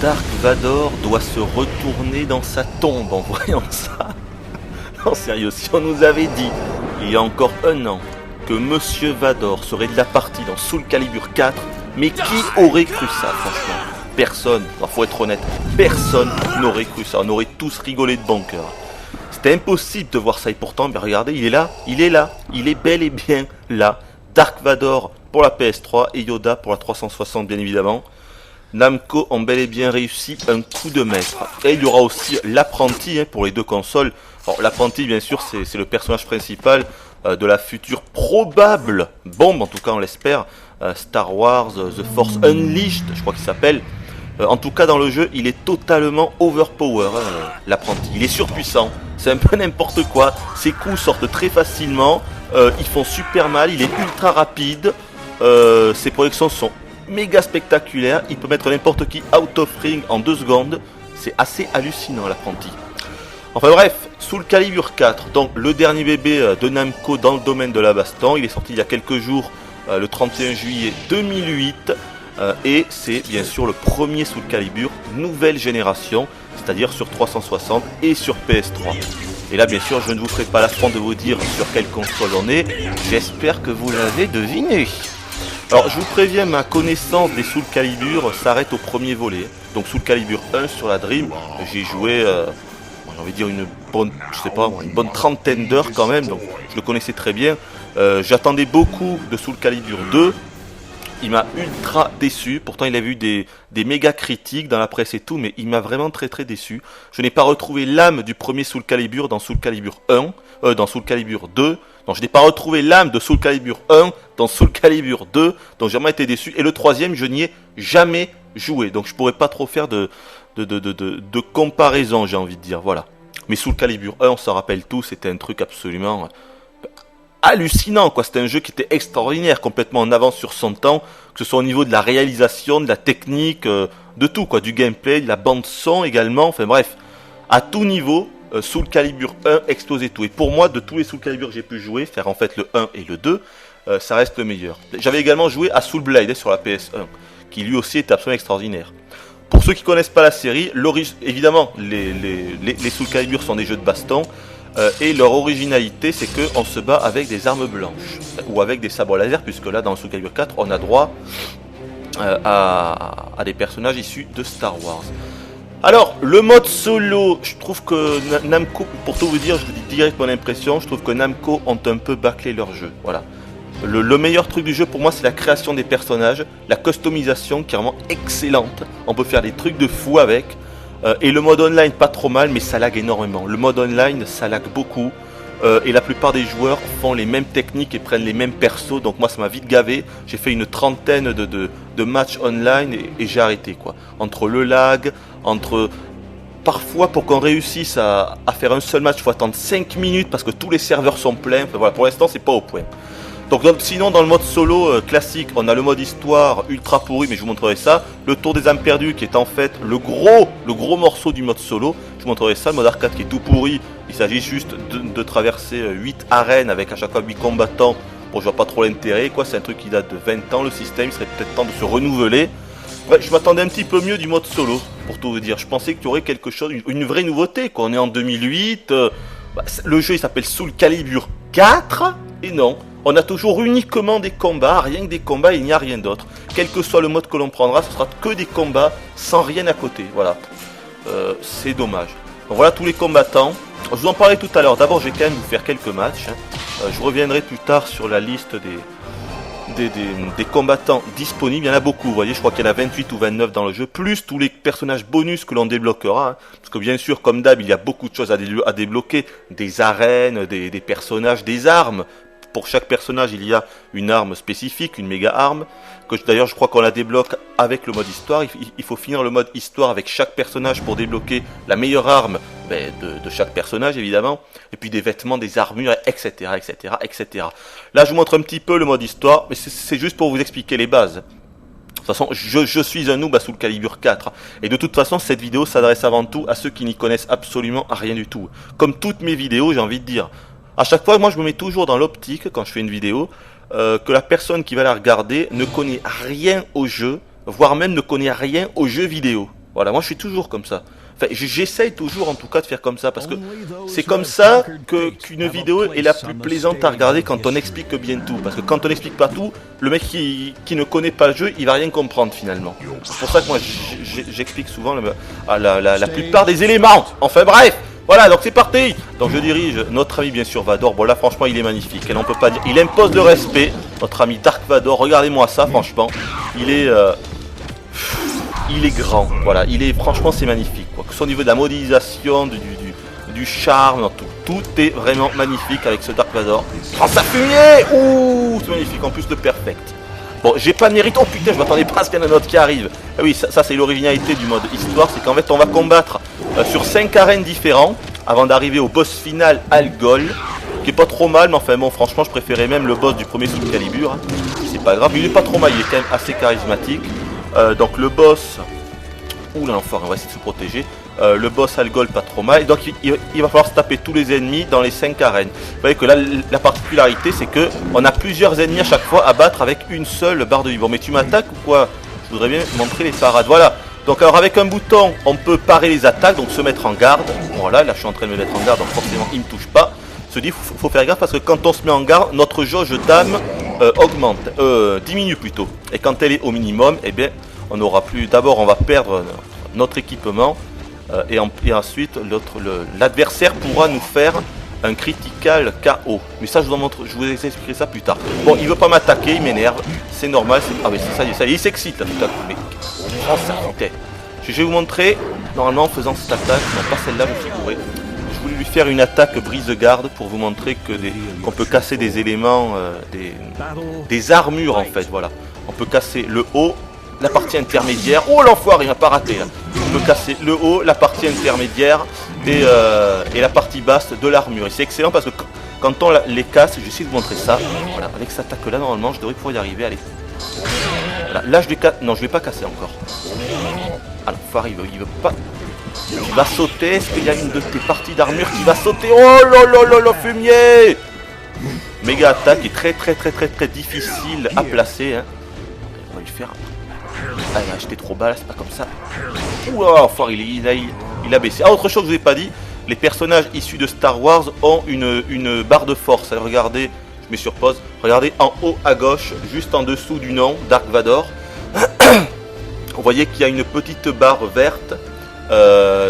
Dark Vador doit se retourner dans sa tombe en voyant ça. Non, sérieux, si on nous avait dit, il y a encore un an, que Monsieur Vador serait de la partie dans Soul Calibur 4, mais qui aurait cru ça, franchement? Personne, faut être honnête, personne n'aurait cru ça, on aurait tous rigolé de bon cœur. C'était impossible de voir ça, et pourtant, mais regardez, il est là, il est bel et bien là. Dark Vador pour la PS3 et Yoda pour la 360 bien évidemment. Namco ont bel et bien réussi un coup de maître. Et il y aura aussi l'apprenti pour les deux consoles. Alors l'apprenti bien sûr c'est le personnage principal de la future probable bombe, en tout cas on l'espère, Star Wars The Force Unleashed, je crois qu'il s'appelle. En tout cas dans le jeu il est totalement overpower, l'apprenti. Il est surpuissant, c'est un peu n'importe quoi. Ses coups sortent très facilement, ils font super mal, il est ultra rapide, ses projections sont méga spectaculaires, il peut mettre n'importe qui out of ring en 2 secondes, c'est assez hallucinant l'apprenti. Enfin bref, Soul Calibur 4, donc le dernier bébé de Namco dans le domaine de la baston, il est sorti il y a quelques jours, le 31 juillet 2008, et c'est bien sûr le premier Soul Calibur nouvelle génération, c'est-à-dire sur 360 et sur PS3. Et là bien sûr je ne vous ferai pas l'affront de vous dire sur quelle console on est, j'espère que vous l'avez deviné. Alors je vous préviens, ma connaissance des Soul Calibur s'arrête au premier volet. Donc Soul Calibur 1 sur la Dream, j'ai joué, j'ai envie de dire une bonne trentaine d'heures quand même, donc je le connaissais très bien. J'attendais beaucoup de Soul Calibur 2, il m'a ultra déçu, pourtant il avait eu des méga critiques dans la presse et tout, mais il m'a vraiment très déçu. Je n'ai pas retrouvé l'âme du premier Soul Calibur dans Soul Calibur 1, dans Soul Calibur 2. Non, je n'ai pas retrouvé l'âme de Soul Calibur 1 dans Soul Calibur 2, donc j'ai vraiment été déçu. Et le troisième, je n'y ai jamais joué, donc je pourrais pas trop faire de comparaison, j'ai envie de dire, voilà. Mais Soul Calibur 1, on s'en rappelle tous, c'était un truc absolument hallucinant, quoi. C'était un jeu qui était extraordinaire, complètement en avance sur son temps, que ce soit au niveau de la réalisation, de la technique, de tout, quoi, du gameplay, de la bande son également, enfin bref, à tout niveau. Soul Calibur 1 explosait tout. Et pour moi, de tous les Soul Calibur que j'ai pu jouer, faire en fait le 1 et le 2, ça reste le meilleur. J'avais également joué à Soul Blade sur la PS1, qui lui aussi était absolument extraordinaire. Pour ceux qui connaissent pas la série, évidemment, les Soul Calibur sont des jeux de baston, et leur originalité, c'est qu'on se bat avec des armes blanches, ou avec des sabres laser, puisque là, dans Soul Calibur 4, on a droit à des personnages issus de Star Wars. Alors, le mode solo, je trouve que Namco, pour tout vous dire, je vous dis direct mon impression, je trouve que Namco ont un peu bâclé leur jeu, voilà. Le meilleur truc du jeu pour moi, c'est la création des personnages, la customisation qui est vraiment excellente, on peut faire des trucs de fou avec, et le mode online pas trop mal, mais ça lag énormément. Le mode online, ça lag beaucoup, et la plupart des joueurs font les mêmes techniques et prennent les mêmes persos, donc moi ça m'a vite gavé. J'ai fait une trentaine de matchs online et j'ai arrêté, quoi. Entre le lag, parfois pour qu'on réussisse à faire un seul match, il faut attendre 5 minutes parce que tous les serveurs sont pleins. Enfin, voilà, pour l'instant c'est pas au point. Donc sinon dans le mode solo classique, on a le mode histoire ultra pourri, mais je vous montrerai ça. Le tour des âmes perdues qui est en fait le gros morceau du mode solo. Je vous montrerai ça. Le mode arcade qui est tout pourri. Il s'agit juste de traverser 8 arènes avec à chaque fois 8 combattants. Bon, je vois pas trop l'intérêt, quoi. C'est un truc qui date de 20 ans le système. Il serait peut-être temps de se renouveler. Ouais, je m'attendais un petit peu mieux du mode solo, pour tout vous dire. Je pensais qu'il y aurait quelque chose, une vraie nouveauté, quoi. On est en 2008. Le jeu il s'appelle Soul Calibur 4. Et non. On a toujours uniquement des combats, rien que des combats, il n'y a rien d'autre. Quel que soit le mode que l'on prendra, ce sera que des combats sans rien à côté. Voilà, c'est dommage. Donc voilà tous les combattants. Je vous en parlais tout à l'heure. D'abord, je vais quand même vous faire quelques matchs. Je reviendrai plus tard sur la liste des combattants disponibles. Il y en a beaucoup, vous voyez, je crois qu'il y en a 28 ou 29 dans le jeu, plus tous les personnages bonus que l'on débloquera. Parce que bien sûr, comme d'hab, il y a beaucoup de choses à débloquer. Des arènes, des personnages, des armes. Pour chaque personnage, il y a une arme spécifique, une méga arme, que d'ailleurs je crois qu'on la débloque avec le mode histoire. Il faut finir le mode histoire avec chaque personnage pour débloquer la meilleure arme de chaque personnage évidemment, et puis des vêtements, des armures, etc. Là je vous montre un petit peu le mode histoire, mais c'est juste pour vous expliquer les bases. De toute façon, je suis un noob à Soul Calibur 4, et de toute façon cette vidéo s'adresse avant tout à ceux qui n'y connaissent absolument rien du tout. Comme toutes mes vidéos, j'ai envie de dire. À chaque fois, moi je me mets toujours dans l'optique, quand je fais une vidéo, que la personne qui va la regarder ne connaît rien au jeu, voire même ne connaît rien aux jeux vidéo. Voilà, moi je suis toujours comme ça. Enfin, j'essaye toujours en tout cas de faire comme ça, parce que c'est comme ça qu'une vidéo est la plus plaisante à regarder quand on explique bien tout. Parce que quand on n'explique pas tout, le mec qui ne connaît pas le jeu, il va rien comprendre finalement. C'est pour ça que moi j'explique souvent la plupart des éléments. Enfin bref, voilà, donc c'est parti. Donc je dirige notre ami bien sûr Vador. Bon là franchement il est magnifique, et on peut pas dire. Il impose le respect, notre ami Dark Vador. Regardez-moi ça franchement, il est grand, voilà, franchement c'est magnifique, quoi. Que ce soit au niveau de la modélisation, du charme, tout est vraiment magnifique avec ce Dark Vador. Prends sa fumier. Ouh, c'est magnifique, en plus de perfect. Bon, j'ai pas de mérite, oh putain, je m'attendais pas à ce qu'il y en ait un autre qui arrive. Ah oui, ça c'est l'originalité du mode histoire, c'est qu'en fait on va combattre sur 5 arènes différents avant d'arriver au boss final Algol, qui est pas trop mal, mais enfin bon, franchement je préférais même le boss du premier Soul Calibur, hein. C'est pas grave, il est pas trop mal, il est quand même assez charismatique. Donc le boss, oula l'enfoiré, on va essayer de se protéger. Le boss Algol pas trop mal, et donc il va falloir se taper tous les ennemis dans les 5 arènes. Vous voyez que là la particularité c'est que on a plusieurs ennemis à chaque fois à battre avec une seule barre de vie. Bon mais tu m'attaques ou quoi? Je voudrais bien montrer les parades, voilà. Donc alors avec un bouton on peut parer les attaques, donc se mettre en garde. Voilà, là je suis en train de me mettre en garde, donc forcément il me touche pas. Se dit faut faire gaffe parce que quand on se met en garde, notre jauge d'âme diminue plutôt. Et quand elle est au minimum, eh bien on n'aura plus. D'abord on va perdre notre équipement et ensuite l'adversaire pourra nous faire un critical KO. Mais ça je vous expliquerai ça plus tard. Bon, il veut pas m'attaquer, il m'énerve, c'est normal. Ah mais ça y est, il s'excite là tout à coup. Mais oh, ça, je vais vous montrer normalement en faisant cette attaque, non pas celle-là, je figurais. Je voulais lui faire une attaque brise-garde pour vous montrer qu'on peut casser des éléments, des armures en fait, voilà. On peut casser le haut, la partie intermédiaire. Oh l'enfoiré, il m'a pas raté là. On peut casser le haut, la partie intermédiaire et la partie basse de l'armure. Et c'est excellent parce que quand on les casse, j'essaie de vous montrer ça. Voilà, avec cette attaque là, normalement, je devrais pouvoir y arriver. Allez. Voilà, là je vais casser. Non, je vais pas casser encore. Ah l'enfoiré, il veut pas. Il va sauter, est-ce qu'il y a une de tes parties d'armure qui va sauter? Oh là là là là, fumier! Méga attaque est très difficile à placer, hein. On va lui faire... Ah, il a acheté trop bas là, c'est pas comme ça. Ouah, fort, il a baissé. Ah, autre chose que je vous ai pas dit, les personnages issus de Star Wars ont une barre de force. Alors, regardez, je mets sur pause, regardez en haut à gauche, juste en dessous du nom, Dark Vador. Vous voyez qu'il y a une petite barre verte.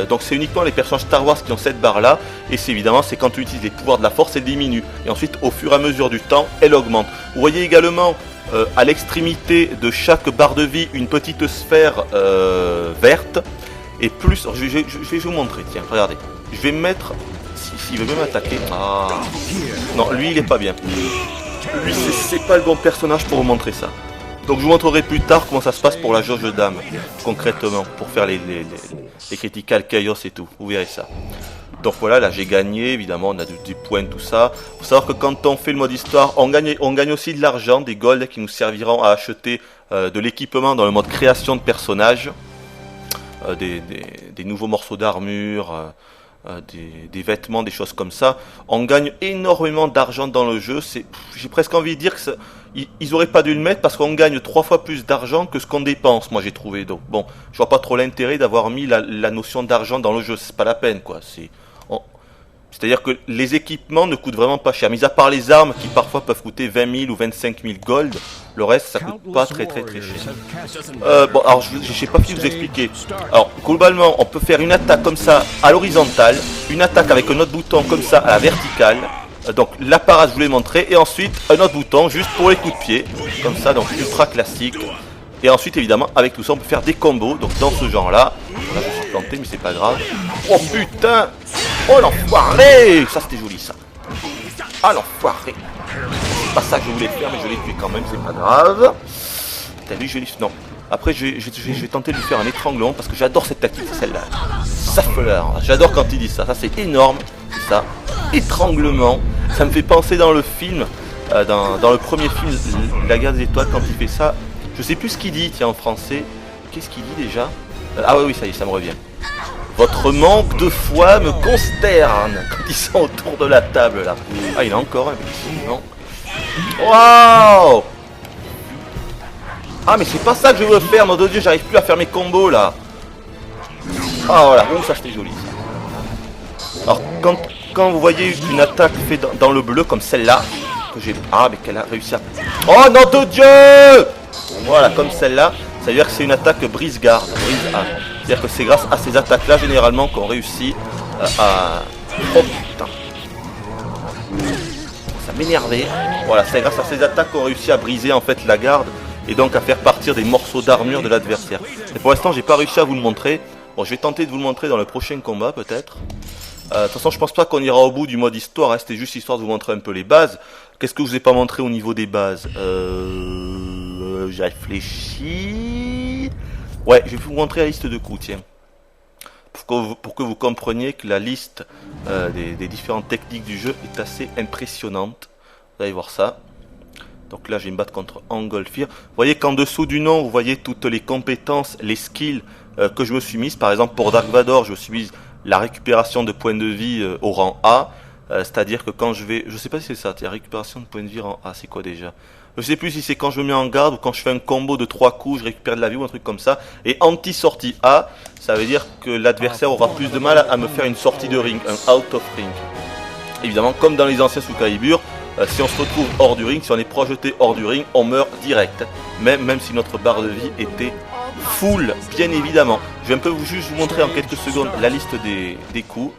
Donc c'est uniquement les personnages Star Wars qui ont cette barre là, et c'est évidemment c'est quand tu utilises les pouvoirs de la force, elle diminue, et ensuite au fur et à mesure du temps elle augmente. Vous voyez également à l'extrémité de chaque barre de vie une petite sphère verte, et plus, je vais vous montrer, tiens regardez, je vais me mettre, s'il veut même m'attaquer, ah non lui il est pas bien, lui c'est pas le bon personnage pour vous montrer ça. Donc je vous montrerai plus tard comment ça se passe pour la jauge d'âme, concrètement, pour faire les critical chaos et tout, vous verrez ça. Donc voilà, là j'ai gagné, évidemment, on a des points, tout ça. Faut savoir que quand on fait le mode histoire, on gagne aussi de l'argent, des golds qui nous serviront à acheter de l'équipement dans le mode création de personnages, des nouveaux morceaux d'armure, des vêtements, des choses comme ça. On gagne énormément d'argent dans le jeu, j'ai presque envie de dire que ils auraient pas dû le mettre parce qu'on gagne 3 fois plus d'argent que ce qu'on dépense, moi j'ai trouvé. Donc bon, je vois pas trop l'intérêt d'avoir mis la notion d'argent dans le jeu, c'est pas la peine quoi. C'est-à-dire que les équipements ne coûtent vraiment pas cher, mis à part les armes qui parfois peuvent coûter 20 000 ou 25 000 gold, le reste ça coûte pas très cher. Bon alors je sais pas si vous expliquer. Alors globalement on peut faire une attaque comme ça à l'horizontale, une attaque avec un autre bouton comme ça à la verticale. Donc la parade je vous l'ai montré, et ensuite un autre bouton juste pour les coups de pied, comme ça, donc ultra classique. Et ensuite évidemment avec tout ça on peut faire des combos, donc dans ce genre là je suis planté mais c'est pas grave. Oh putain, oh l'enfoiré, ça c'était joli ça. Ah l'enfoiré, c'est pas ça que je voulais faire mais je l'ai tué quand même, c'est pas grave. T'as vu, je l'ai... Non, après je vais tenter de lui faire un étranglement parce que j'adore cette tactique, c'est celle-là. Saffeleur, j'adore quand il dit ça, ça c'est énorme, c'est ça. Étranglement, ça me fait penser dans le film, dans le premier film, La Guerre des Étoiles, quand il fait ça, je sais plus ce qu'il dit, tiens en français, qu'est-ce qu'il dit déjà? Ah oui, ça y est, ça me revient. Votre manque de foi me consterne quand ils sont autour de la table là. Ah, il a encore un, non? Waouh! Ah, mais c'est pas ça que je veux faire, nom de Dieu, j'arrive plus à faire mes combos là. Ah voilà, ouh, ça c'était joli ça. Alors quand vous voyez une attaque faite dans le bleu comme celle-là, que j'ai... Ah mais qu'elle a réussi à... Oh nom de Dieu! Voilà, comme celle-là, ça veut dire que c'est une attaque brise-garde, brise-arme. C'est-à-dire que c'est grâce à ces attaques-là généralement qu'on réussit à... Oh putain. Ça m'énervait. Voilà, c'est grâce à ces attaques qu'on réussit à briser en fait la garde et donc à faire partir des morceaux d'armure de l'adversaire. Et pour l'instant, j'ai pas réussi à vous le montrer. Bon, je vais tenter de vous le montrer dans le prochain combat peut-être. De toute façon, je pense pas qu'on ira au bout du mode histoire, hein. C'était juste histoire de vous montrer un peu les bases. Qu'est-ce que je vous ai pas montré au niveau des bases? J'ai réfléchi. Ouais, je vais vous montrer la liste de coups, tiens. Pour que vous compreniez que la liste des différentes techniques du jeu est assez impressionnante. Vous allez voir ça. Donc là, je vais me battre contre Angolfir. Vous voyez qu'en dessous du nom, vous voyez toutes les compétences, les skills que je me suis mise. Par exemple, pour Dark Vador, je me suis mise la récupération de points de vie au rang A. C'est-à-dire que quand je vais... Je sais pas si c'est ça, la récupération de points de vie rang A, c'est quoi déjà? Je sais plus si c'est quand je me mets en garde ou quand je fais un combo de 3 coups, je récupère de la vie ou un truc comme ça. Et anti-sortie A, ça veut dire que l'adversaire aura plus de mal à me faire une sortie de ring, un out of ring. Évidemment, comme dans les anciens Soul Calibur, si on se retrouve hors du ring, si on est projeté hors du ring, on meurt direct. Même si notre barre de vie était full, bien évidemment. Je vais un peu juste vous montrer en quelques secondes la liste des coups.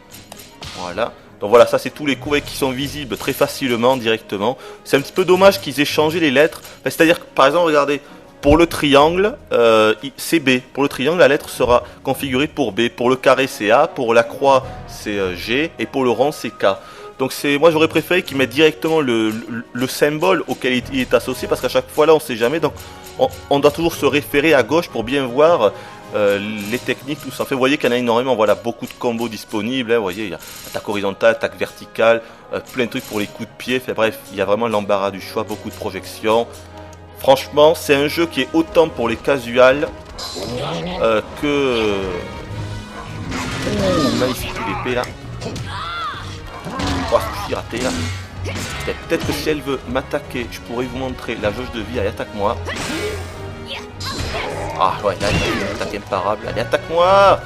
Voilà. Donc voilà, ça c'est tous les coups qui sont visibles très facilement, directement. C'est un petit peu dommage qu'ils aient changé les lettres. C'est-à-dire que, par exemple, regardez, pour le triangle, c'est B. Pour le triangle, la lettre sera configurée pour B. Pour le carré, c'est A. Pour la croix, c'est G. Et pour le rond, c'est K. Donc moi j'aurais préféré qu'ils mettent directement le symbole auquel il est associé, parce qu'à chaque fois là, on ne sait jamais. Donc on doit toujours se référer à gauche pour bien voir les techniques, tout ça. Vous voyez qu'il y en a énormément, voilà, beaucoup de combos disponibles, hein, vous voyez, il y a attaque horizontale, attaque verticale, plein de trucs pour les coups de pied, enfin, bref, il y a vraiment l'embarras du choix, beaucoup de projections. Franchement, c'est un jeu qui est autant pour les casuals que... Ouh, magnifique l'épée là. Oh, je suis raté là. Peut-être que si elle veut m'attaquer, je pourrais vous montrer la jauge de vie, allez, attaque-moi. Ah ouais, là, il y a une attaque imparable. Allez, attaque-moi.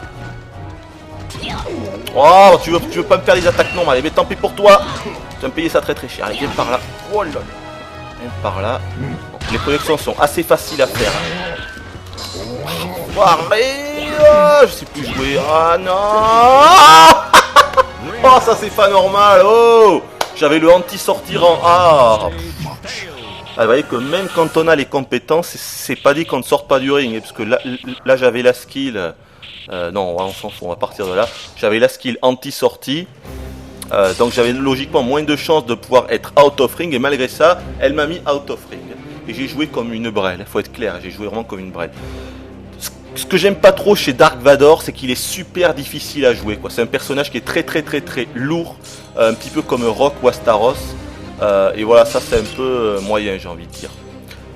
Oh, tu veux pas me faire des attaques non, allez, mais tant pis pour toi. Tu vas me payer ça très très cher. Allez, viens par là. Oh là là. Viens par là. Bon, les connexions sont assez faciles à faire. Oh, arrête. Je sais plus jouer. Ah non. Oh, ça c'est pas normal. Oh, j'avais le anti-sortir en A. Ah, vous voyez que même quand on a les compétences, c'est pas dit qu'on ne sorte pas du ring, parce que là j'avais la skill, non on s'en fout, on va partir de là, j'avais la skill anti-sortie, donc j'avais logiquement moins de chances de pouvoir être out of ring, et malgré ça, elle m'a mis out of ring, et j'ai joué comme une brêle, il faut être clair, j'ai joué vraiment comme une brêle. Ce que j'aime pas trop chez Dark Vador, c'est qu'il est super difficile à jouer, quoi. C'est un personnage qui est très lourd, un petit peu comme Rock ou Astaros. Et voilà, ça c'est un peu moyen, j'ai envie de dire.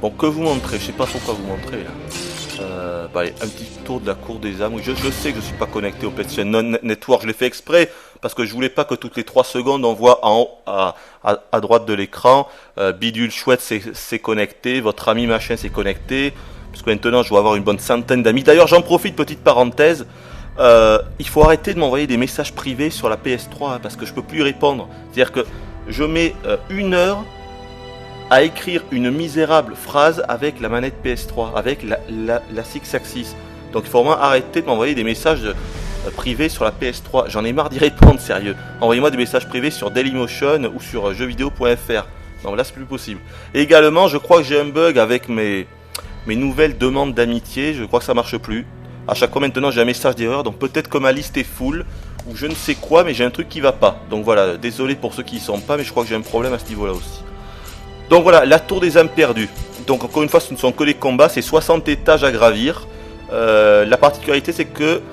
Bon, que vous montrer, je sais pas trop quoi vous montrer là. Allez, un petit tour de la cour des âmes. Je sais que je suis pas connecté au PlayStation Network, je l'ai fait exprès parce que je voulais pas que toutes les 3 secondes on voit en haut à droite de l'écran Bidule chouette c'est connecté, votre ami machin c'est connecté, parce que maintenant je dois avoir une bonne centaine d'amis. D'ailleurs, j'en profite, petite parenthèse. Il faut arrêter de m'envoyer des messages privés sur la PS3 hein, parce que je peux plus y répondre. C'est-à-dire que je mets 1 heure à écrire une misérable phrase avec la manette PS3, avec la Six-Axis. Donc il faut vraiment arrêter de m'envoyer des messages privés sur la PS3. J'en ai marre d'y répondre, sérieux. Envoyez-moi des messages privés sur Dailymotion ou sur jeuxvideo.fr. Non, là c'est plus possible. Et également, je crois que j'ai un bug avec mes nouvelles demandes d'amitié. Je crois que ça marche plus. À chaque fois maintenant j'ai un message d'erreur, donc peut-être que ma liste est full, ou je ne sais quoi, mais j'ai un truc qui va pas. Donc voilà, désolé pour ceux qui y sont pas, mais je crois que j'ai un problème à ce niveau-là aussi. Donc voilà, la tour des âmes perdues. Donc encore une fois, ce ne sont que les combats, c'est 60 étages à gravir. La particularité c'est que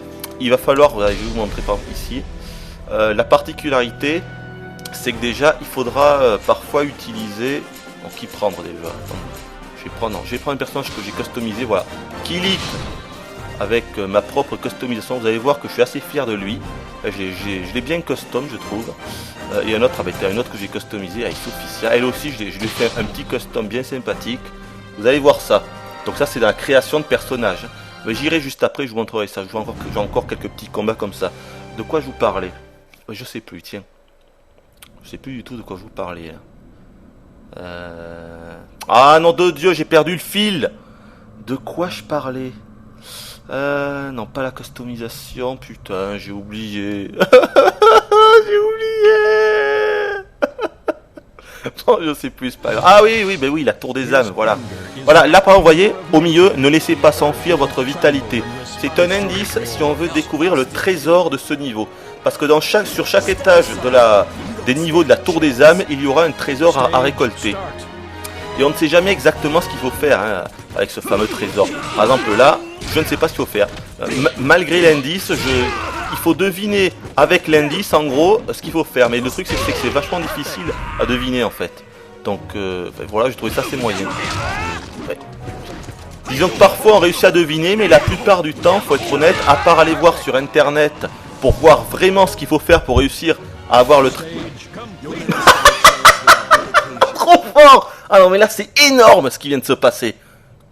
il va falloir, voilà, je vais vous montrer par exemple ici. La particularité c'est que déjà il faudra parfois utiliser, donc qui prendre déjà. Je vais prendre un personnage que j'ai customisé, voilà. Kilik avec ma propre customisation, vous allez voir que je suis assez fier de lui. Je l'ai bien custom, je trouve. Et un autre, un autre que j'ai customisé avec Sophia. Elle aussi, je lui ai fait un petit custom bien sympathique. Vous allez voir ça. Donc ça, c'est dans la création de personnages. Mais j'irai juste après, je vous montrerai ça. J'ai encore quelques petits combats comme ça. De quoi je vous parlais? Je sais plus, tiens. Je sais plus du tout de quoi je vous parlais. Ah non de Dieu, j'ai perdu le fil. De quoi je parlais? Non, pas la customisation, putain, j'ai oublié. J'ai oublié. Non, je sais plus, c'est pas grave. Ah oui, ben oui, la tour des âmes, voilà. Voilà, là, par exemple, vous voyez, au milieu, ne laissez pas s'enfuir votre vitalité. C'est un indice si on veut découvrir le trésor de ce niveau. Parce que sur chaque étage des niveaux de la tour des âmes, il y aura un trésor à récolter. Et on ne sait jamais exactement ce qu'il faut faire hein, avec ce fameux trésor. Par exemple là, je ne sais pas ce qu'il faut faire. Malgré l'indice, il faut deviner avec l'indice en gros ce qu'il faut faire. Mais le truc c'est que c'est vachement difficile à deviner en fait. Donc voilà, j'ai trouvé ça assez moyen. Ouais. Disons que parfois on réussit à deviner, mais la plupart du temps, faut être honnête, à part aller voir sur internet pour voir vraiment ce qu'il faut faire pour réussir à avoir le trop fort. Ah non mais là c'est énorme ce qui vient de se passer.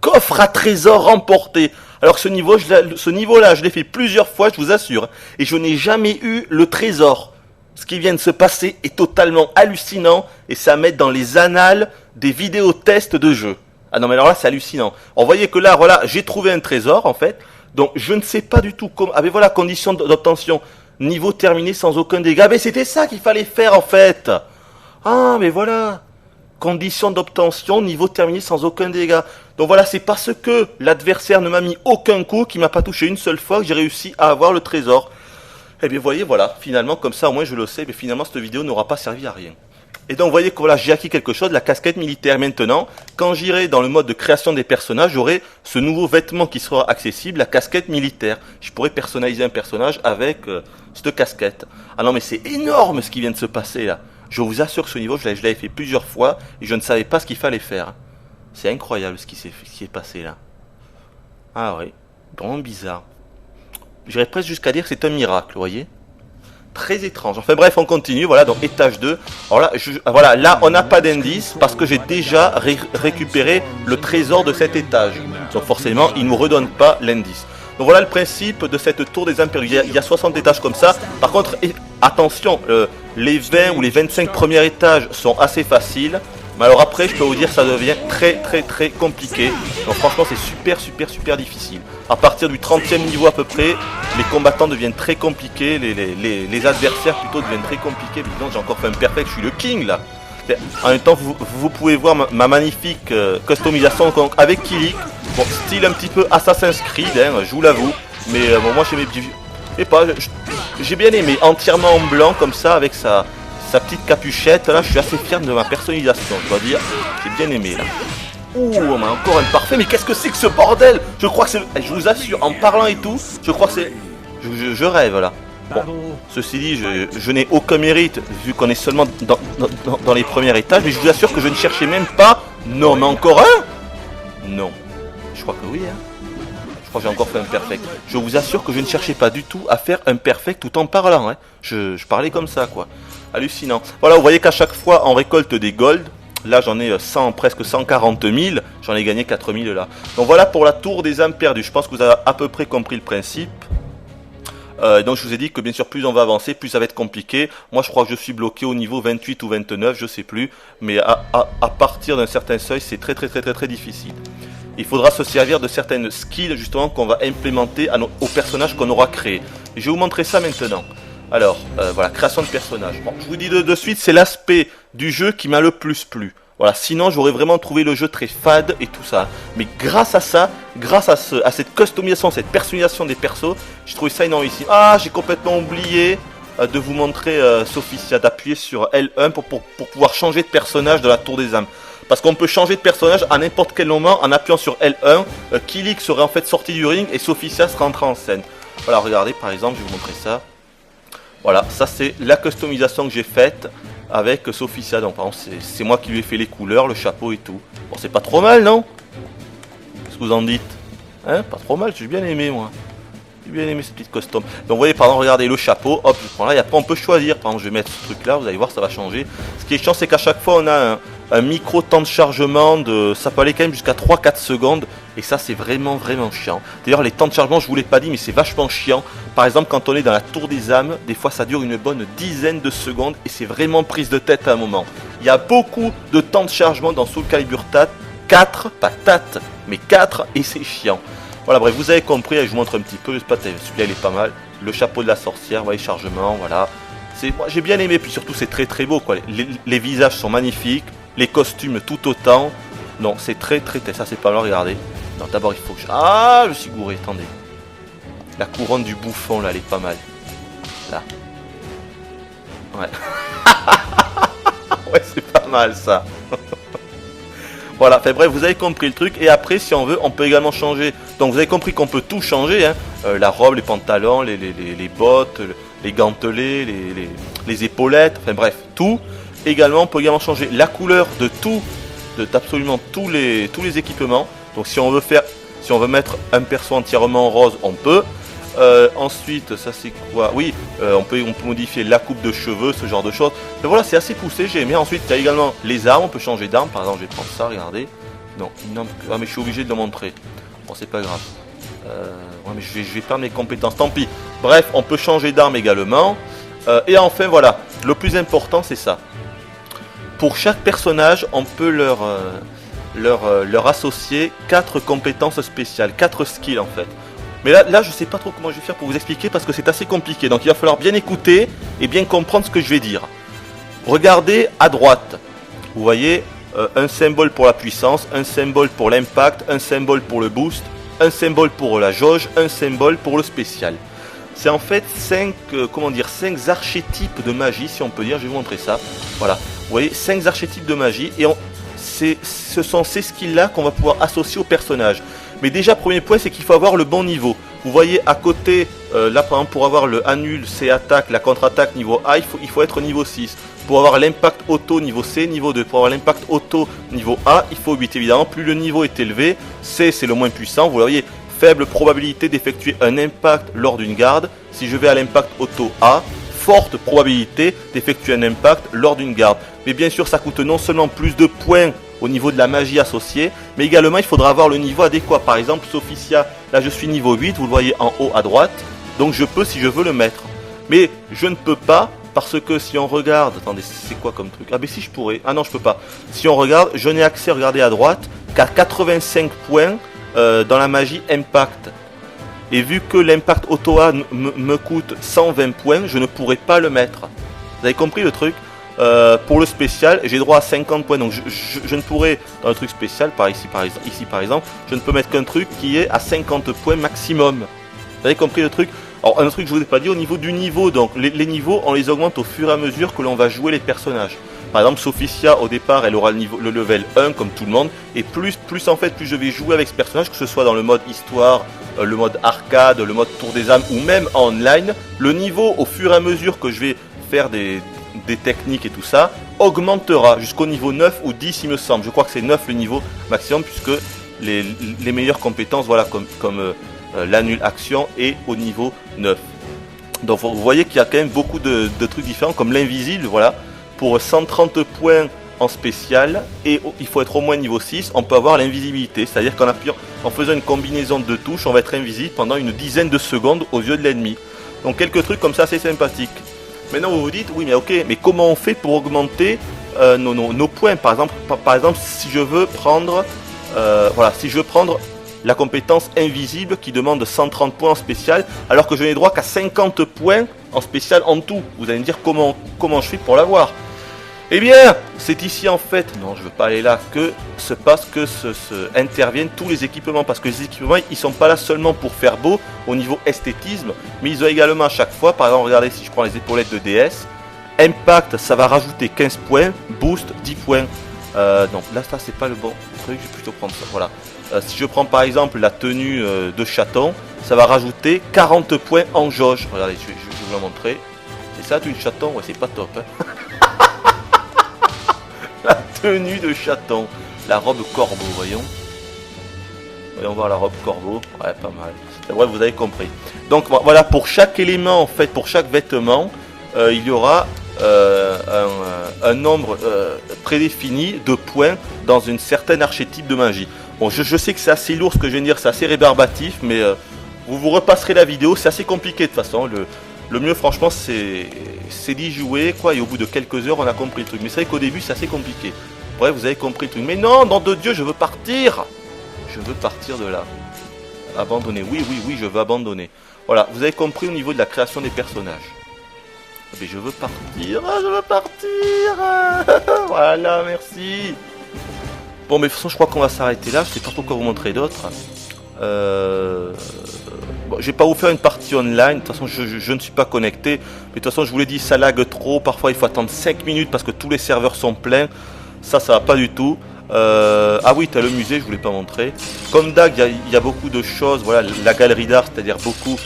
Coffre à trésor remporté. Alors ce niveau-là, je l'ai fait plusieurs fois, je vous assure. Et je n'ai jamais eu le trésor. Ce qui vient de se passer est totalement hallucinant. Et ça met dans les annales des vidéos tests de jeux. Ah non mais alors là c'est hallucinant. On voyait que là, voilà, j'ai trouvé un trésor en fait. Donc je ne sais pas du tout comment... Ah mais voilà, condition d'obtention. Niveau terminé sans aucun dégât. Mais c'était ça qu'il fallait faire en fait. Ah mais voilà. Condition d'obtention, niveau terminé sans aucun dégât. Donc voilà, c'est parce que l'adversaire ne m'a mis aucun coup, qu'il m'a pas touché une seule fois, que j'ai réussi à avoir le trésor. Et bien vous voyez, voilà, finalement, comme ça au moins je le sais, mais finalement cette vidéo n'aura pas servi à rien. Et donc vous voyez que voilà, j'ai acquis quelque chose, la casquette militaire. Maintenant, quand j'irai dans le mode de création des personnages, j'aurai ce nouveau vêtement qui sera accessible, la casquette militaire. Je pourrai personnaliser un personnage avec cette casquette. Ah non mais c'est énorme ce qui vient de se passer là. Je vous assure que ce niveau, je l'avais fait plusieurs fois et je ne savais pas ce qu'il fallait faire. C'est incroyable ce qui s'est passé là. Ah oui, vraiment bizarre. J'irais presque jusqu'à dire que c'est un miracle, vous voyez. Très étrange. Enfin bref, on continue. Voilà, donc étage 2. Alors là, voilà, là on n'a pas d'indice parce que j'ai déjà récupéré le trésor de cet étage. Donc forcément, il ne nous redonne pas l'indice. Donc voilà le principe de cette tour des âmes perdues. Il y a 60 étages comme ça. Par contre, attention, les 20 ou les 25 premiers étages sont assez faciles. Mais alors après, je peux vous dire, ça devient très compliqué. Donc franchement, c'est super difficile. À partir du 30e niveau à peu près, les combattants deviennent très compliqués. Les adversaires plutôt deviennent très compliqués. Mais disons, j'ai encore fait un perfect, je suis le king là. En même temps, vous pouvez voir ma magnifique customisation avec Kilik. Bon, style un petit peu Assassin's Creed, hein, je vous l'avoue. Mais bon, moi j'ai bien aimé, entièrement en blanc comme ça, avec sa petite capuchette. Là, je suis assez fier de ma personnalisation, je dois dire. J'ai bien aimé là. Ouh, on a encore un parfait. Mais qu'est-ce que c'est que ce bordel? Je crois que c'est... Je vous assure, en parlant et tout, je crois que c'est... Je rêve là. Bon, ceci dit, je n'ai aucun mérite, vu qu'on est seulement dans les premiers étages, mais je vous assure que je ne cherchais même pas... Non, mais encore un? Non. Je crois que oui, hein. Je crois que j'ai encore fait un perfect. Je vous assure que je ne cherchais pas du tout à faire un perfect tout en parlant, hein. Je parlais comme ça, quoi. Hallucinant. Voilà, vous voyez qu'à chaque fois, on récolte des golds. Là, j'en ai presque 140 000. J'en ai gagné 4 000 là. Donc voilà pour la tour des âmes perdues. Je pense que vous avez à peu près compris le principe. Donc je vous ai dit que bien sûr plus on va avancer, plus ça va être compliqué. Moi je crois que je suis bloqué au niveau 28 ou 29, je sais plus. Mais à partir d'un certain seuil, c'est très difficile. Il faudra se servir de certaines skills justement qu'on va implémenter aux personnages qu'on aura créés. Et je vais vous montrer ça maintenant. Alors voilà, création de personnages. Bon, je vous dis de suite, c'est l'aspect du jeu qui m'a le plus plu. Voilà, sinon j'aurais vraiment trouvé le jeu très fade et tout ça. Mais grâce à ça, grâce à cette customisation, cette personnalisation des persos, j'ai trouvé ça énorme ici. Ah, j'ai complètement oublié de vous montrer Sophicia, d'appuyer sur L1 pour pouvoir changer de personnage de la tour des âmes. Parce qu'on peut changer de personnage à n'importe quel moment en appuyant sur L1. Kilik serait en fait sorti du ring et Sophicia serait entrée en scène. Voilà, regardez par exemple, je vais vous montrer ça. Voilà, ça c'est la customisation que j'ai faite avec Sophicia. Donc par exemple, c'est moi qui lui ai fait les couleurs, le chapeau et tout. Bon, c'est pas trop mal, non? Qu'est-ce que vous en dites? Hein? Pas trop mal, j'ai bien aimé moi. J'ai bien aimé cette petite custom. Donc vous voyez, par exemple, regardez le chapeau, hop, je prends là, on peut choisir. Par exemple, je vais mettre ce truc là, vous allez voir, ça va changer. Ce qui est chiant, c'est qu'à chaque fois, on a un micro temps de chargement, ça peut aller quand même jusqu'à 3-4 secondes. et ça c'est vraiment chiant. D'ailleurs les temps de chargement je vous l'ai pas dit mais c'est vachement chiant. Par exemple quand on est dans la tour des âmes, des fois ça dure une bonne dizaine de secondes et c'est vraiment prise de tête à un moment. Il y a beaucoup de temps de chargement dans Soul Calibur 4, pas Tate, mais 4 et c'est chiant. Voilà bref vous avez compris, je vous montre un petit peu, celui-là il est pas mal. Le chapeau de la sorcière, voyez chargement, voilà. Moi j'ai bien aimé, puis surtout c'est très beau quoi. Les visages sont magnifiques, les costumes tout autant. Non, c'est très ça c'est pas mal, regardez. Non, d'abord il faut que je... Ah, je suis gouré, attendez. La couronne du bouffon là, elle est pas mal. Là. Ouais. Ouais, c'est pas mal ça. Voilà, enfin bref, vous avez compris le truc. Et après, si on veut, on peut également changer. Donc vous avez compris qu'on peut tout changer, hein. La robe, les pantalons, les bottes, les gantelets, les épaulettes, enfin bref, tout. Également, on peut également changer la couleur de tout, d'absolument tous les équipements. Donc si on veut mettre un perso entièrement rose, on peut. Ensuite, ça c'est quoi? Oui, on peut modifier la coupe de cheveux, ce genre de choses. Mais voilà, c'est assez poussé, j'ai aimé. Ensuite, il y a également les armes, on peut changer d'arme. Par exemple, je vais prendre ça, regardez. Non, ah, mais je suis obligé de le montrer. Bon, c'est pas grave. Ouais, mais je vais perdre mes compétences, tant pis. Bref, on peut changer d'arme également. Et enfin, voilà, le plus important, c'est ça. Pour chaque personnage, on peut leur associer 4 compétences spéciales, 4 skills en fait. Mais là, je sais pas trop comment je vais faire pour vous expliquer parce que c'est assez compliqué. Donc il va falloir bien écouter et bien comprendre ce que je vais dire. Regardez à droite. Vous voyez un symbole pour la puissance, un symbole pour l'impact, un symbole pour le boost, un symbole pour la jauge, un symbole pour le spécial. C'est en fait 5 archétypes de magie, si on peut dire. Je vais vous montrer ça. Voilà. Vous voyez, 5 archétypes de magie et ce sont ces skills-là qu'on va pouvoir associer au personnage. Mais déjà, premier point, c'est qu'il faut avoir le bon niveau. Vous voyez à côté, là par exemple, pour avoir le annul, c'est attaque, la contre-attaque niveau A, il faut être niveau 6. Pour avoir l'impact auto niveau C, niveau 2. Pour avoir l'impact auto niveau A, il faut 8 évidemment. Plus le niveau est élevé, C c'est le moins puissant. Vous voyez, faible probabilité d'effectuer un impact lors d'une garde. Si je vais à l'impact auto A, forte probabilité d'effectuer un impact lors d'une garde. Mais bien sûr, ça coûte non seulement plus de points au niveau de la magie associée, mais également il faudra avoir le niveau adéquat. Par exemple, Sophicia, là je suis niveau 8, vous le voyez en haut à droite, donc je peux si je veux le mettre. Mais je ne peux pas, parce que si on regarde, attendez, c'est quoi comme truc? Ah ben si je pourrais, ah non je peux pas. Si on regarde, je n'ai accès, regardez à droite, qu'à 85 points dans la magie Impact. Et vu que l'impact auto-A me coûte 120 points, je ne pourrais pas le mettre. Vous avez compris le truc? Pour le spécial, j'ai droit à 50 points, donc je ne pourrais, dans le truc spécial, ici par exemple, je ne peux mettre qu'un truc qui est à 50 points maximum. Vous avez compris le truc? Alors un autre truc que je vous ai pas dit, au niveau du niveau, donc les niveaux, on les augmente au fur et à mesure que l'on va jouer les personnages. Par exemple, Sophicia, au départ, elle aura le level 1, comme tout le monde, et plus en fait, plus je vais jouer avec ce personnage, que ce soit dans le mode histoire, le mode arcade, le mode tour des âmes, ou même en online, le niveau, au fur et à mesure que je vais faire des techniques et tout ça, augmentera jusqu'au niveau 9 ou 10 il me semble. Je crois que c'est 9 le niveau maximum puisque les meilleures compétences, voilà, comme l'annul action est au niveau 9. Donc vous voyez qu'il y a quand même beaucoup de trucs différents comme l'invisible, voilà, pour 130 points en spécial et il faut être au moins niveau 6, on peut avoir l'invisibilité, c'est-à-dire qu'en faisant une combinaison de touches, on va être invisible pendant une dizaine de secondes aux yeux de l'ennemi. Donc quelques trucs comme ça, c'est sympathique. Maintenant vous vous dites, oui mais ok, mais comment on fait pour augmenter nos points? Par exemple, si je veux prendre la compétence invisible qui demande 130 points en spécial, alors que je n'ai droit qu'à 50 points en spécial en tout. Vous allez me dire comment je fais pour l'avoir? Eh bien, c'est ici en fait, non je veux pas aller là, que interviennent tous les équipements, parce que les équipements ils sont pas là seulement pour faire beau au niveau esthétisme, mais ils ont également à chaque fois, par exemple regardez si je prends les épaulettes de DS, Impact ça va rajouter 15 points, Boost 10 points, non là ça c'est pas le bon truc, je vais plutôt prendre ça, voilà. Si je prends par exemple la tenue de chaton, ça va rajouter 40 points en jauge, regardez je vais vous la montrer, c'est ça tenue de chaton, ouais c'est pas top hein. La tenue de chaton, la robe corbeau, voyons voir la robe corbeau, ouais pas mal, bref vous avez compris. Donc voilà, pour chaque élément en fait, pour chaque vêtement, il y aura un nombre prédéfini de points dans une certaine archétype de magie. Bon, je sais que c'est assez lourd ce que je viens de dire, c'est assez rébarbatif, mais vous repasserez la vidéo, c'est assez compliqué de toute façon. Le mieux, franchement, c'est d'y jouer, quoi, et au bout de quelques heures, on a compris le truc. Mais c'est vrai qu'au début, c'est assez compliqué. Bref, vous avez compris le truc. Mais non, nom de Dieu, je veux partir. Je veux partir de là. Abandonner, oui, je veux abandonner. Voilà, vous avez compris au niveau de la création des personnages. Mais je veux partir, je veux partir. Voilà, merci. Bon, mais de toute façon, je crois qu'on va s'arrêter là. Je sais pas trop quoi vous montrer d'autre. Bon, je vais pas vous faire une partie online. De toute façon, je ne suis pas connecté. Mais de toute façon, je vous l'ai dit, ça lag trop. Parfois, il faut attendre 5 minutes parce que tous les serveurs sont pleins. Ça va pas du tout. Ah oui, t'as le musée, je vous l'ai pas montré. Comme d'hab, il y a beaucoup de choses. Voilà, la galerie d'art, c'est-à-dire beaucoup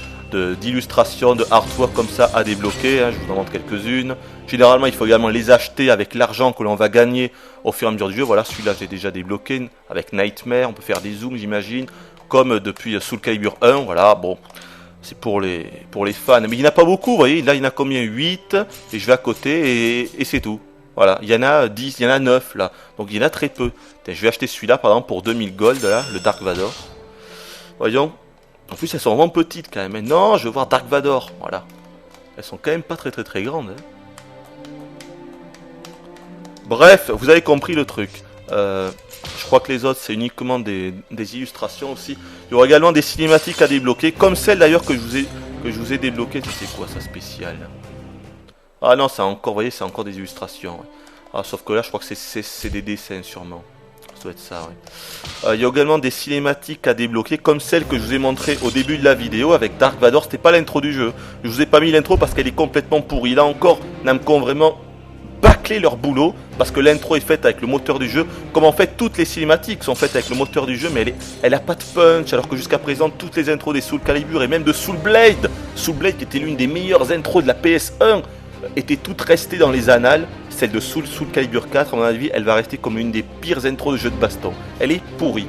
d'illustrations, de artwork comme ça à débloquer, hein, je vous en montre quelques-unes. Généralement, il faut également les acheter avec l'argent que l'on va gagner au fur et à mesure du jeu. Voilà, celui-là, j'ai déjà débloqué avec Nightmare. On peut faire des zooms, j'imagine, comme depuis Soul Calibur 1. Voilà, bon, c'est pour les fans. Mais il n'y en a pas beaucoup, vous voyez. Là, il y en a combien? 8. Et je vais à côté et c'est tout. Voilà, il y en a 10, il y en a 9 là. Donc il y en a très peu. Je vais acheter celui-là par exemple pour 2000 gold, là, le Dark Vador. Voyons. En plus, elles sont vraiment petites quand même. Non, je veux voir Dark Vador. Voilà. Elles sont quand même pas très grandes. Hein. Bref, vous avez compris le truc. Je crois que les autres, c'est uniquement des illustrations aussi. Il y aura également des cinématiques à débloquer. Comme celle d'ailleurs que je vous ai débloquée. C'est quoi ça spécial? Ah non, c'est encore, vous voyez, c'est encore des illustrations. Ouais. Ah, sauf que là, je crois que c'est des dessins sûrement. Ça doit être ça, ouais. Il y a également des cinématiques à débloquer, comme celle que je vous ai montrée au début de la vidéo avec Dark Vador. C'était pas l'intro du jeu. Je vous ai pas mis l'intro parce qu'elle est complètement pourrie. Là encore, Namco ont vraiment bâclé leur boulot parce que l'intro est faite avec le moteur du jeu. Comme en fait, toutes les cinématiques sont faites avec le moteur du jeu, mais elle a pas de punch. Alors que jusqu'à présent, toutes les intros des Soul Calibur et même de Soul Blade qui était l'une des meilleures intros de la PS1, était toute restée dans les annales. Celle de Soul Calibur 4, à mon avis, elle va rester comme une des pires intros de jeu de baston. Elle est pourrie.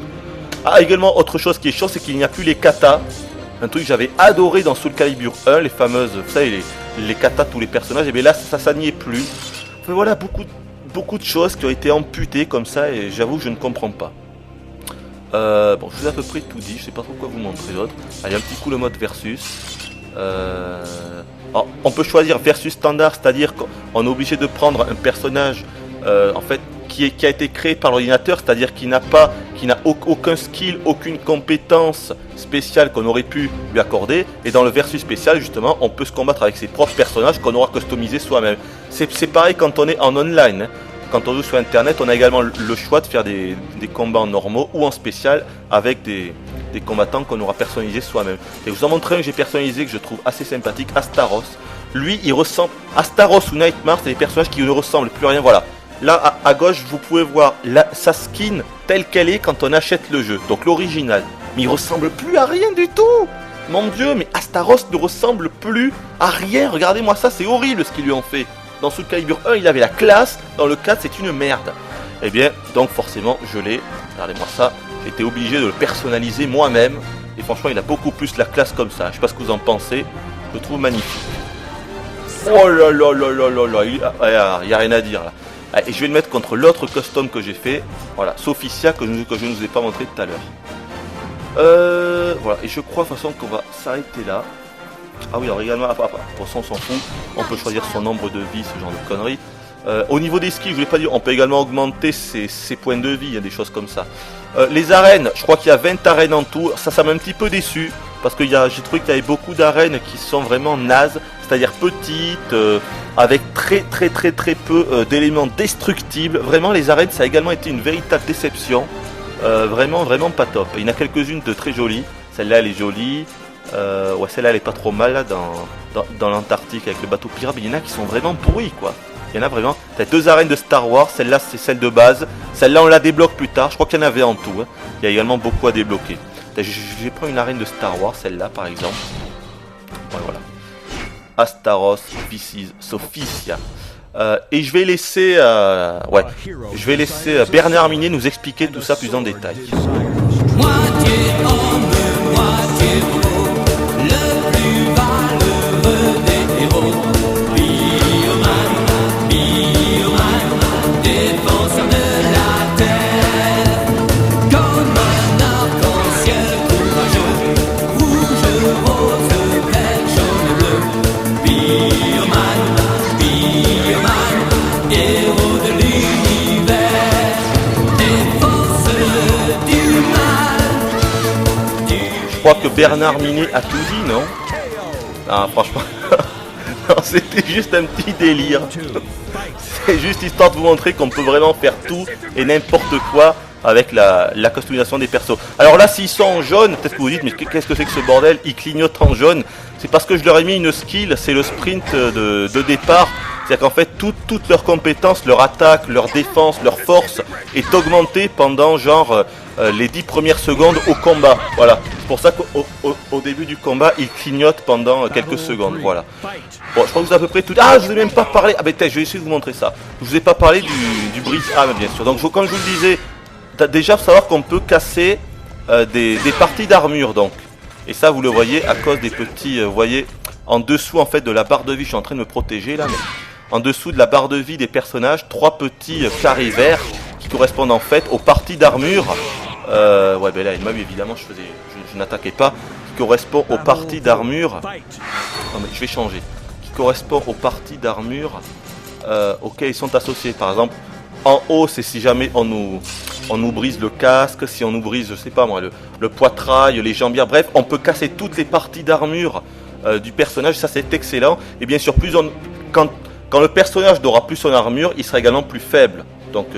Ah, également, autre chose qui est chiant, c'est qu'il n'y a plus les katas. Un truc que j'avais adoré dans Soul Calibur 1, les fameuses, vous savez, les katas, tous les personnages, et bien là, ça n'y est plus. Enfin, voilà, beaucoup de choses qui ont été amputées comme ça, et j'avoue que je ne comprends pas. Bon, je vous ai à peu près tout dit, je sais pas trop quoi vous montrer d'autre. Allez, un petit coup le mode versus. Alors, on peut choisir versus standard, c'est-à-dire qu'on est obligé de prendre un personnage en fait qui a été créé par l'ordinateur, c'est-à-dire qui n'a aucun skill, aucune compétence spéciale qu'on aurait pu lui accorder. Et dans le versus spécial, justement, on peut se combattre avec ses propres personnages qu'on aura customisés soi-même. C'est pareil quand on est en online. Hein. Quand on joue sur internet, on a également le choix de faire des combats en normaux ou en spécial avec des combattants qu'on aura personnalisés soi-même. Et je vous en montre un que j'ai personnalisé que je trouve assez sympathique, Astaros. Lui, il ressemble... Astaros ou Nightmare, c'est des personnages qui ne ressemblent plus à rien. Voilà. Là, à gauche, vous pouvez voir sa skin telle qu'elle est quand on achète le jeu. Donc l'original. Mais il ressemble plus à rien du tout. Mon Dieu, mais Astaros ne ressemble plus à rien. Regardez-moi ça, c'est horrible ce qu'ils lui ont fait. Dans Soul Calibur 1, il avait la classe. Dans le 4, c'est une merde. Eh bien, donc forcément, je l'ai. Regardez-moi ça. J'étais obligé de le personnaliser moi-même. Et franchement, il a beaucoup plus la classe comme ça. Je sais pas ce que vous en pensez. Je le trouve magnifique. Oh là là là là là là. Il n'y a rien à dire là. Et je vais le mettre contre l'autre custom que j'ai fait. Voilà, Sophicia que je ne vous ai pas montré tout à l'heure. Voilà, et je crois de toute façon qu'on va s'arrêter là. Ah oui, alors également, pour ça on s'en fout. On peut choisir son nombre de vie, ce genre de conneries. Au niveau des skills, je voulais pas dire, on peut également augmenter ses points de vie, il y a des choses comme ça. Les arènes, je crois qu'il y a 20 arènes en tout. Ça m'a un petit peu déçu. Parce que j'ai trouvé qu'il y avait beaucoup d'arènes qui sont vraiment nazes. C'est-à-dire petites, avec très peu d'éléments destructibles. Vraiment, les arènes, ça a également été une véritable déception. Vraiment pas top. Il y en a quelques-unes de très jolies. Celle-là, elle est jolie. Ouais, celle-là, elle est pas trop mal là, dans l'Antarctique avec le bateau pirate. Mais il y en a qui sont vraiment pourris, quoi. Il y en a vraiment. T'as 2 arènes de Star Wars. Celle-là, c'est celle de base. Celle-là, on la débloque plus tard. Je crois qu'il y en avait en tout. Hein. Il y a également beaucoup à débloquer. Je vais prendre une arène de Star Wars, celle-là, par exemple. Ouais, voilà. Astaros, This is Sophicia. Et je vais laisser, Bernard Minet nous expliquer tout ça plus en détail. Défenseur de la terre, comme crois que Bernard Minet a tout dit, non? Ah, franchement, c'était juste un petit délire. C'est juste histoire de vous montrer qu'on peut vraiment faire tout et n'importe quoi avec la customisation des persos. Alors là, s'ils sont en jaune, peut-être que vous dites, mais qu'est-ce que c'est que ce bordel? Ils clignotent en jaune. C'est parce que je leur ai mis une skill, c'est le sprint de départ. C'est-à-dire qu'en fait, toutes leurs compétences, leur attaque, leur défense, leur force est augmentée pendant genre les 10 premières secondes au combat. Voilà. C'est pour ça qu'au début du combat, ils clignotent pendant quelques secondes. Voilà. Bon, je crois que vous avez à peu près tout. Ah, je vous ai même pas parlé. Ah, ben, je vais essayer de vous montrer ça. Je vous ai pas parlé du brise-âme, bien sûr. Donc, comme je vous le disais, déjà, faut savoir qu'on peut casser des parties d'armure, donc. Et ça, vous le voyez à cause des petits, vous voyez, en dessous, en fait, de la barre de vie. Je suis en train de me protéger, là, mais en dessous de la barre de vie des personnages, 3 petits carrés verts qui correspondent, en fait, aux parties d'armure. Ouais, ben là, il m'a eu, évidemment, je n'attaquais pas. Qui correspond aux parties d'armure. Non, mais je vais changer. Qui correspond aux parties d'armure auxquelles ils sont associés. Par exemple, en haut, c'est si jamais on nous brise le casque, si on nous brise, je sais pas moi, le poitrail, les jambières, bref, on peut casser toutes les parties d'armure du personnage, ça c'est excellent. Et bien sûr, quand le personnage n'aura plus son armure, il sera également plus faible. Donc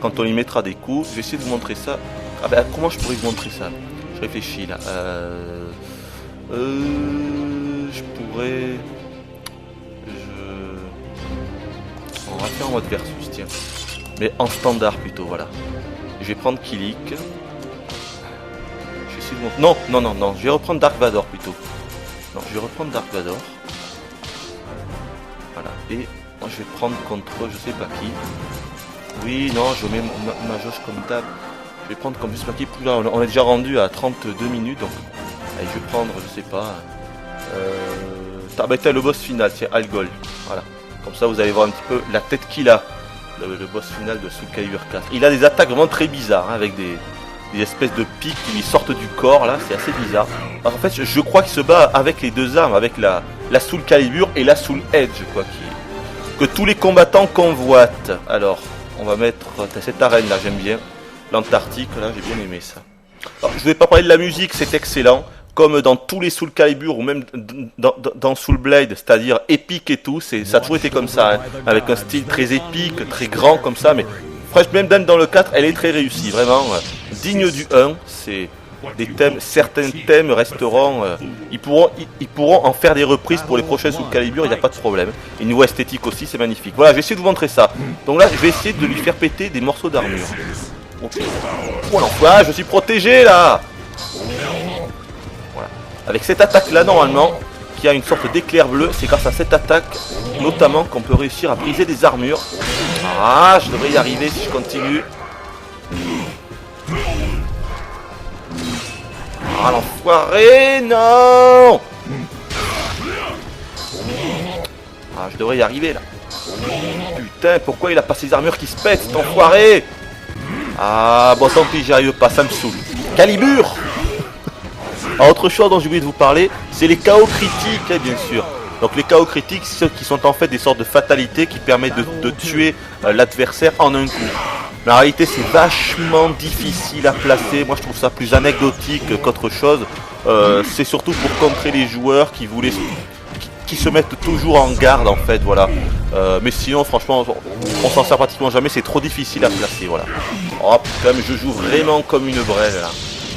quand on y mettra des coups, je vais essayer de vous montrer ça. Ah ben, comment je pourrais vous montrer ça? Je réfléchis là. Je pourrais... On va faire en mode versus, tiens. Mais en standard plutôt, voilà. Je vais prendre Kilik. Je vais essayer de montrer... Non, je vais reprendre Dark Vador plutôt. Non, je vais reprendre Dark Vador. Voilà, et moi je vais prendre contre je sais pas qui. Oui, non, je mets ma jauge comme table. Je vais prendre comme je sais pas qui. Là, on est déjà rendu à 32 minutes, donc... Allez, je vais prendre, je sais pas... T'as le boss final, tiens, Algol. Voilà. Comme ça, vous allez voir un petit peu la tête qu'il a. Le boss final de Soul Calibur 4. Il a des attaques vraiment très bizarres, hein, avec des espèces de pics qui lui sortent du corps, là, c'est assez bizarre. Alors, en fait, je crois qu'il se bat avec les deux armes, avec la Soul Calibur et la Soul Edge, quoi, que tous les combattants convoitent. Alors, on va mettre cette arène là, j'aime bien. L'Antarctique, là, j'ai bien aimé ça. Alors, je vais pas parler de la musique, c'est excellent. Comme dans tous les Soul Calibur ou même dans Soul Blade, c'est-à-dire épique et tout, ça a toujours été comme ça, hein, avec un style très épique, très grand comme ça, mais franchement même dans le 4, elle est très réussie, vraiment digne du 1, c'est des thèmes, certains thèmes resteront, ils pourront en faire des reprises pour les prochains Soul Calibur, il n'y a pas de problème, et niveau esthétique aussi, c'est magnifique. Voilà, je vais essayer de vous montrer ça, donc là je vais essayer de lui faire péter des morceaux d'armure. Okay. Oh l'enfoiré, je suis protégé là. Avec cette attaque là normalement, qui a une sorte d'éclair bleu, c'est grâce à cette attaque notamment qu'on peut réussir à briser des armures. Ah, je devrais y arriver si je continue. Ah l'enfoiré, non. Ah, je devrais y arriver là. Putain, pourquoi il a pas ses armures qui se pètent, cet enfoiré? Ah, bon tant pis, j'y arrive pas, ça me saoule. Calibur. Alors, autre chose dont j'ai oublié de vous parler, c'est les chaos critiques, hein, bien sûr. Donc les chaos critiques, c'est ceux qui sont en fait des sortes de fatalités qui permettent de tuer l'adversaire en un coup. Mais en réalité, c'est vachement difficile à placer. Moi, je trouve ça plus anecdotique qu'autre chose. C'est surtout pour contrer les joueurs qui se mettent toujours en garde, en fait, voilà. Mais sinon, franchement, on s'en sert pratiquement jamais. C'est trop difficile à placer, voilà. Oh putain, mais je joue vraiment comme une brêle, là.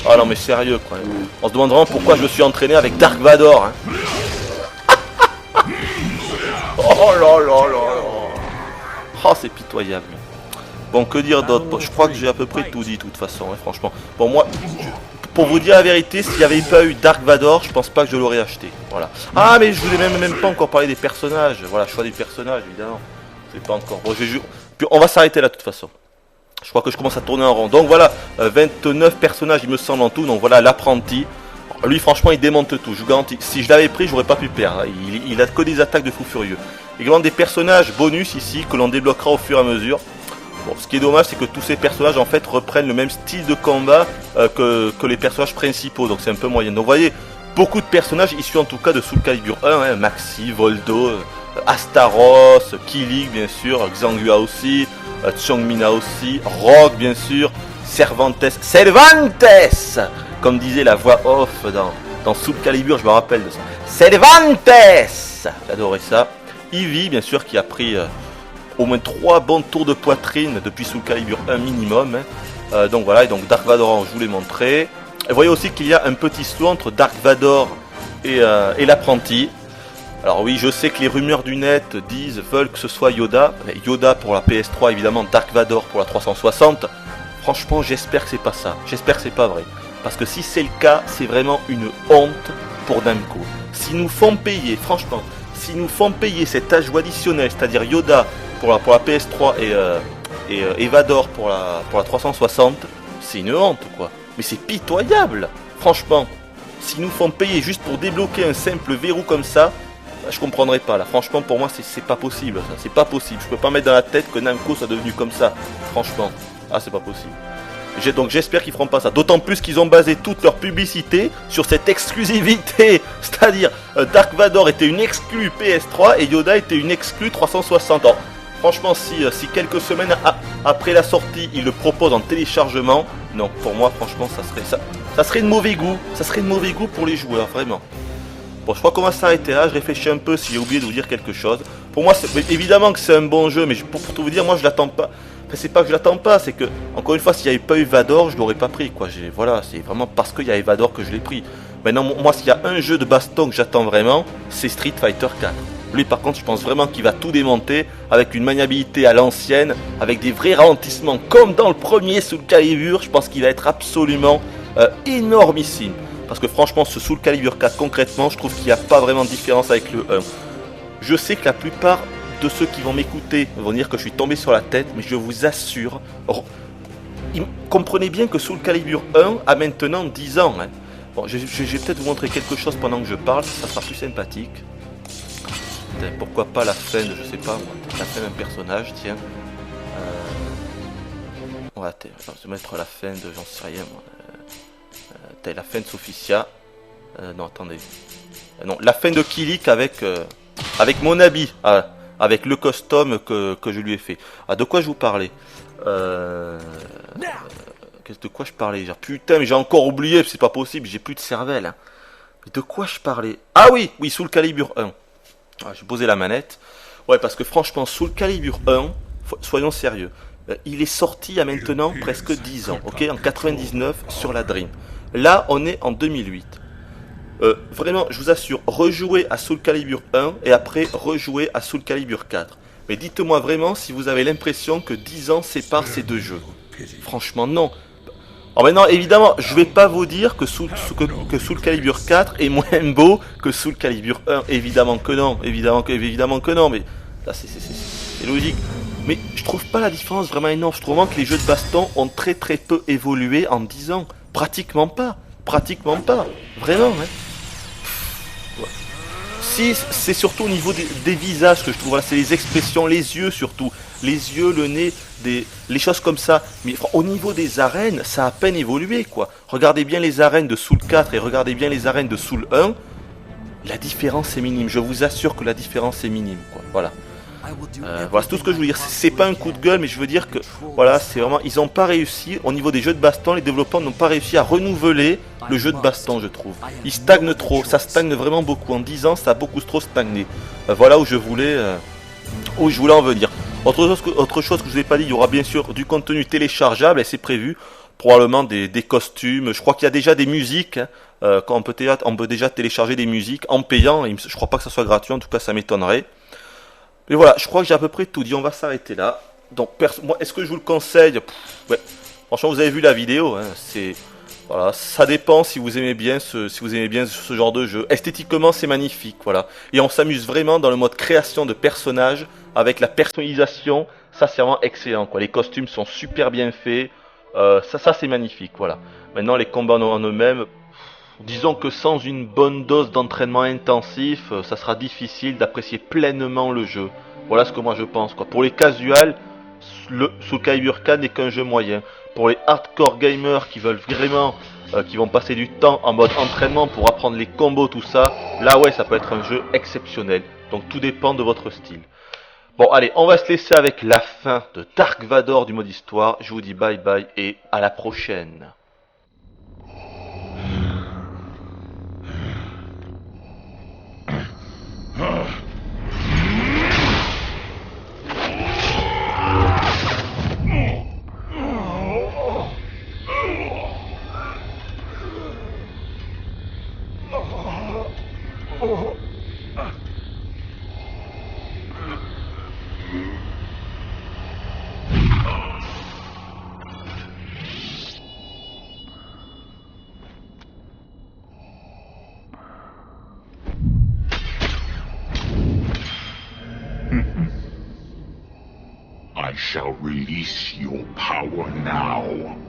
Ah non mais sérieux quoi. On se demande vraiment pourquoi je me suis entraîné avec Dark Vador, hein. Oh là là là là. Oh c'est pitoyable. Bon, que dire d'autre? Je crois que j'ai à peu près tout dit de toute façon, hein, franchement. Pour moi, pour vous dire la vérité, s'il n'y avait pas eu Dark Vador, je pense pas que je l'aurais acheté. Voilà. Ah mais je vous ai même pas encore parlé des personnages. Voilà, choix des personnages évidemment. C'est pas encore. Bon, puis on va s'arrêter là de toute façon. Je crois que je commence à tourner en rond. Donc voilà, 29 personnages il me semble en tout. Donc voilà, l'apprenti. Lui franchement il démonte tout, je vous garantis. Si je l'avais pris, j'aurais pas pu perdre. Il a que des attaques de fou furieux. Également des personnages bonus ici que l'on débloquera au fur et à mesure. Bon, ce qui est dommage, c'est que tous ces personnages en fait reprennent le même style de combat que les personnages principaux. Donc c'est un peu moyen. Donc vous voyez, beaucoup de personnages issus en tout cas de Soul Calibur 1, hein, Maxi, Voldo, Astaros, Kilik bien sûr, Xangua aussi. Chongmina aussi, Rogue bien sûr, Cervantes, comme disait la voix off dans Dans Soul Calibur, je me rappelle de ça. Cervantes! J'adorais ça. Eevee, bien sûr, qui a pris au moins 3 bons tours de poitrine depuis Soul Calibur 1 minimum. Donc voilà, et donc Dark Vador, je vous l'ai montré. Et vous voyez aussi qu'il y a un petit saut entre Dark Vador et l'apprenti. Alors oui, je sais que les rumeurs du net veulent que ce soit Yoda. Yoda pour la PS3 évidemment, Dark Vador pour la 360. Franchement, j'espère que c'est pas ça. J'espère que c'est pas vrai. Parce que si c'est le cas, c'est vraiment une honte pour Namco. S'ils nous font payer, franchement, s'ils nous font payer cet ajout additionnel, c'est-à-dire Yoda pour la PS3 et Vador pour la 360, c'est une honte quoi. Mais c'est pitoyable, franchement. S'ils nous font payer juste pour débloquer un simple verrou comme ça, je comprendrais pas là. Franchement, pour moi, c'est pas possible. Ça, c'est pas possible. Je peux pas mettre dans la tête que Namco soit devenu comme ça. Franchement, c'est pas possible. Donc j'espère qu'ils feront pas ça. D'autant plus qu'ils ont basé toute leur publicité sur cette exclusivité. C'est-à-dire, Dark Vador était une exclue PS3 et Yoda était une exclue 360. Alors, franchement, si quelques semaines après la sortie, ils le proposent en téléchargement, non, pour moi, franchement, ça serait de mauvais goût. Ça serait de mauvais goût pour les joueurs, vraiment. Bon, je crois qu'on va s'arrêter là. Je réfléchis un peu si j'ai oublié de vous dire quelque chose. Pour moi, évidemment que c'est un bon jeu, mais pour tout vous dire, moi, je l'attends pas. Enfin, c'est pas que je l'attends pas, c'est que, encore une fois, s'il n'y avait pas eu Vador, je l'aurais pas pris, quoi. Voilà, c'est vraiment parce qu'il y avait Vador que je l'ai pris. Maintenant, moi, s'il y a un jeu de baston que j'attends vraiment, c'est Street Fighter 4. Lui, par contre, je pense vraiment qu'il va tout démonter avec une maniabilité à l'ancienne, avec des vrais ralentissements comme dans le premier Soul Calibur. Je pense qu'il va être absolument énormissime. Parce que franchement, ce Soul Calibur 4, concrètement, je trouve qu'il n'y a pas vraiment de différence avec le 1. Je sais que la plupart de ceux qui vont m'écouter vont dire que je suis tombé sur la tête, mais je vous assure, comprenez bien que Soul Calibur 1 a maintenant 10 ans. Hein. Bon, je vais peut-être vous montrer quelque chose pendant que je parle, ça sera plus sympathique. Pourquoi pas la fin de, je sais pas, la fin d'un personnage, tiens. On va se mettre la fin de, j'en sais rien moi. La fin de Sophicia. Non, attendez. Non, la fin de Kilik avec mon habit. Avec le costume que je lui ai fait. De quoi je vous parlais de quoi je parlais putain, mais j'ai encore oublié, c'est pas possible, j'ai plus de cervelle. Hein. De quoi je parlais? Ah oui, Soul Calibur 1. J'ai posé la manette. Ouais, parce que franchement, Soul Calibur 1, soyons sérieux. Il est sorti il y a maintenant presque 10 ans, ok, en 99 sur la Dream. Là, on est en 2008. Vraiment, je vous assure, rejouez à Soul Calibur 1 et après rejouez à Soul Calibur 4. Mais dites-moi vraiment si vous avez l'impression que 10 ans séparent ces deux jeux. Franchement, non. Alors maintenant, évidemment, je vais pas vous dire que Soul Calibur 4 est moins beau que Soul Calibur 1. Évidemment que non. Évidemment que non. Mais là, c'est logique. Mais je trouve pas la différence vraiment énorme. Je trouve vraiment que les jeux de baston ont très peu évolué en 10 ans. Pratiquement pas. Vraiment, hein. Ouais. Si, c'est surtout au niveau des visages que je trouve. Voilà, c'est les expressions, les yeux surtout. Les yeux, le nez, les choses comme ça. Mais au niveau des arènes, ça a à peine évolué, quoi. Regardez bien les arènes de Soul 4 et regardez bien les arènes de Soul 1. La différence est minime. Je vous assure que la différence est minime, quoi. Voilà. Voilà, c'est tout ce que je veux dire. C'est pas un coup de gueule, mais je veux dire que voilà, c'est vraiment, ils n'ont pas réussi au niveau des jeux de baston. Les développeurs n'ont pas réussi à renouveler le jeu de baston, je trouve. Ils stagnent trop, ça stagne vraiment beaucoup. En 10 ans, ça a beaucoup trop stagné. Voilà où je voulais en venir. Autre chose que je vous ai pas dit, il y aura bien sûr du contenu téléchargeable et c'est prévu. Probablement des costumes. Je crois qu'il y a déjà des musiques. Hein, on peut déjà télécharger des musiques en payant. Je crois pas que ça soit gratuit. En tout cas, ça m'étonnerait. Mais voilà, je crois que j'ai à peu près tout dit, on va s'arrêter là. Donc, moi, est-ce que je vous le conseille? Ouais. Franchement, vous avez vu la vidéo, hein, voilà, ça dépend si vous aimez bien ce genre de jeu. Esthétiquement, c'est magnifique, voilà. Et on s'amuse vraiment dans le mode création de personnages, avec la personnalisation, ça c'est vraiment excellent, quoi. Les costumes sont super bien faits, ça c'est magnifique, voilà. Maintenant, les combats en eux-mêmes... Disons que sans une bonne dose d'entraînement intensif, ça sera difficile d'apprécier pleinement le jeu. Voilà ce que moi je pense, quoi. Pour les casuals, le Soul Calibur 4 n'est qu'un jeu moyen. Pour les hardcore gamers qui veulent vraiment, qui vont passer du temps en mode entraînement pour apprendre les combos, tout ça, là ouais, ça peut être un jeu exceptionnel. Donc tout dépend de votre style. Bon allez, on va se laisser avec la fin de Dark Vador du mode histoire. Je vous dis bye bye et à la prochaine. I shall release your power now.